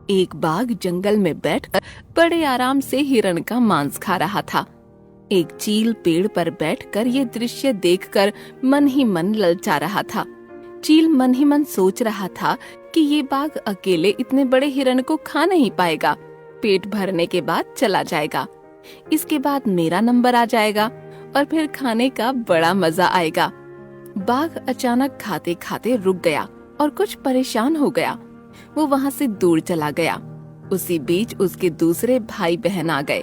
एक बाघ जंगल में बैठकर बड़े आराम से हिरण का मांस खा रहा था। एक चील पेड़ पर बैठकर ये दृश्य देखकर मन ही मन ललचा रहा था। चील मन ही मन सोच रहा था कि ये बाघ अकेले इतने बड़े हिरण को खा नहीं पाएगा। पेट भरने के बाद चला जाएगा, इसके बाद मेरा नंबर आ जाएगा और फिर खाने का बड़ा मजा आएगा। बाघ अचानक खाते खाते रुक गया और कुछ परेशान हो गया। वो वहाँ से दूर चला गया। उसी बीच उसके दूसरे भाई बहन आ गए।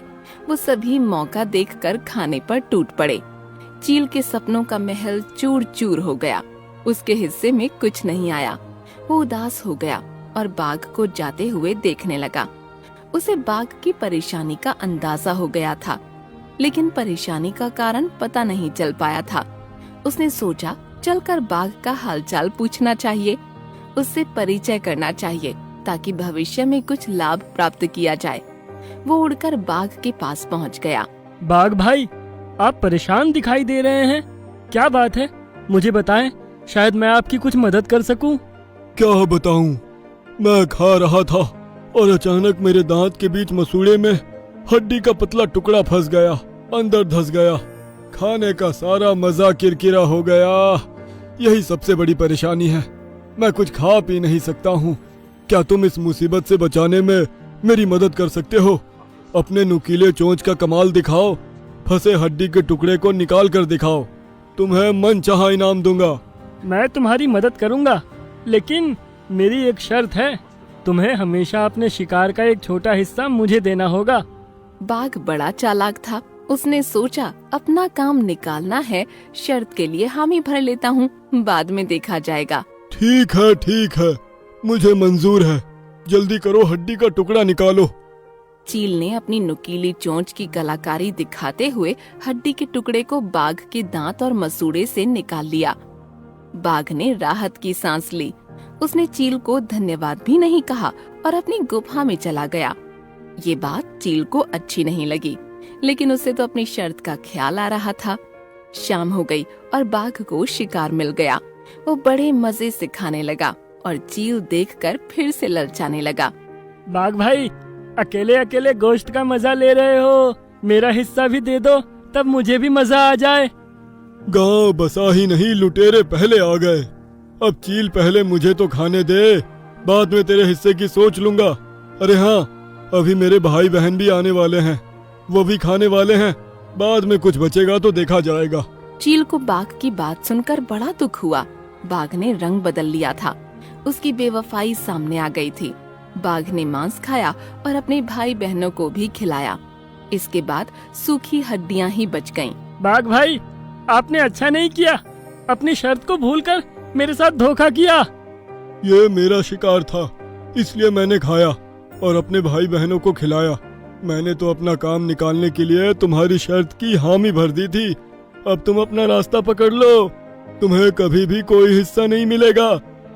वो सभी मौका देखकर खाने पर टूट पड़े। चील के सपनों का महल चूर चूर हो गया। उसके हिस्से में कुछ नहीं आया। वो उदास हो गया और बाघ को जाते हुए देखने लगा। उसे बाघ की परेशानी का अंदाजा हो गया था, लेकिन परेशानी का कारण पता नहीं चल पाया था। उसने सोचा चलकर बाघ का हालचाल पूछना चाहिए, उससे परिचय करना चाहिए ताकि भविष्य में कुछ लाभ प्राप्त किया जाए। वो उड़कर बाघ के पास पहुंच गया। बाघ भाई, आप परेशान दिखाई दे रहे हैं, क्या बात है? मुझे बताएं, शायद मैं आपकी कुछ मदद कर सकूं। क्या बताऊं? मैं खा रहा था और अचानक मेरे दांत के बीच मसूड़े में हड्डी का पतला टुकड़ा फंस गया, अंदर धंस गया। खाने का सारा मजा किरकिरा हो गया। यही सबसे बड़ी परेशानी है। मैं कुछ खा पी नहीं सकता हूँ। क्या तुम इस मुसीबत से बचाने में मेरी मदद कर सकते हो? अपने नुकीले चोंच का कमाल दिखाओ। फंसे हड्डी के टुकड़े को निकाल कर दिखाओ। तुम्हें मनचाहा इनाम दूंगा। मैं तुम्हारी मदद करूंगा, लेकिन मेरी एक शर्त है। तुम्हें हमेशा अपने शिकार का एक छोटा हिस्सा मुझे देना होगा। बाघ बड़ा चालाक था। उसने सोचा अपना काम निकालना है, शर्त के लिए हामी भर लेता हूँ, बाद में देखा जाएगा। ठीक है, मुझे मंजूर है। जल्दी करो, हड्डी का टुकड़ा निकालो। चील ने अपनी नुकीली चोंच की कलाकारी दिखाते हुए हड्डी के टुकड़े को बाघ के दांत और मसूड़े से निकाल लिया। बाघ ने राहत की सांस ली। उसने चील को धन्यवाद भी नहीं कहा और अपनी गुफा में चला गया। ये बात चील को अच्छी नहीं लगी, लेकिन उसे तो अपनी शर्त का ख्याल आ रहा था। शाम हो गई और बाघ को शिकार मिल गया। वो बड़े मजे से खाने लगा और चील देखकर फिर से ललचाने लगा। बाघ भाई, अकेले अकेले गोश्त का मजा ले रहे हो, मेरा हिस्सा भी दे दो, तब मुझे भी मजा आ जाए। गांव बसा ही नहीं, लुटेरे पहले आ गए। अब चील पहले मुझे तो खाने दे, बाद में तेरे हिस्से की सोच लूंगा। अरे हाँ, अभी मेरे भाई बहन भी आने वाले हैं, वो भी खाने वाले हैं। बाद में कुछ बचेगा तो देखा जाएगा। चील को बाघ की बात सुनकर बड़ा दुख हुआ। बाघ ने रंग बदल लिया था। उसकी बेवफाई सामने आ गई थी। बाघ ने मांस खाया और अपने भाई बहनों को भी खिलाया। इसके बाद सूखी हड्डियां ही बच गईं। बाघ भाई, आपने अच्छा नहीं किया। अपनी शर्त को भूलकर मेरे साथ धोखा किया। ये मेरा शिकार था, इसलिए मैंने खाया और अपने भाई बहनों को खिलाया। मैंने तो अपना काम निकालने के लिए तुम्हारी शर्त की हामी भर दी थी। अब तुम अपना रास्ता पकड़ लो। तुम्हें कभी भी कोई हिस्सा नहीं मिलेगा।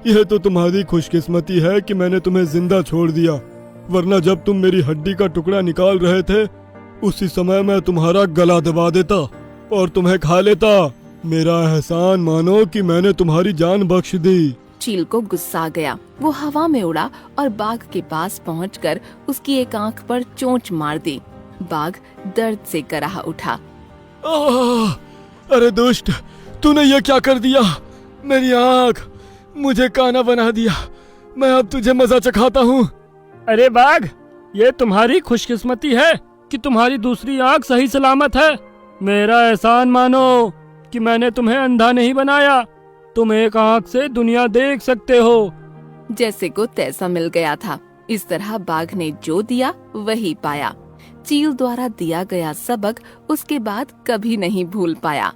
यह तो तुम्हारी खुशकिस्मती है कि मैंने तुम्हें जिंदा छोड़ दिया, वरना जब तुम मेरी हड्डी का टुकड़ा निकाल रहे थे, उसी समय मैं तुम्हारा गला दबा देता और तुम्हें खा लेता। मेरा एहसान मानो कि मैंने तुम्हारी जान बख्श दी। चील को गुस्सा आ गया। वो हवा में उड़ा और बाघ के पास पहुंचकर उसकी एक आंख पर चोंच मार दी। बाघ दर्द से कराह उठा। अरे दुष्ट, तूने ये क्या कर दिया? मेरी आंख, मुझे काना बना दिया। मैं अब तुझे मजा चखाता हूँ। अरे बाघ, ये तुम्हारी खुशकिस्मती है कि तुम्हारी दूसरी आंख सही सलामत है। मेरा एहसान मानो कि मैंने तुम्हें अंधा नहीं बनाया। तुम एक आंख से दुनिया देख सकते हो। जैसे को तैसा मिल गया था। इस तरह बाघ ने जो दिया वही पाया। चील द्वारा दिया गया सबक उसके बाद कभी नहीं भूल पाया।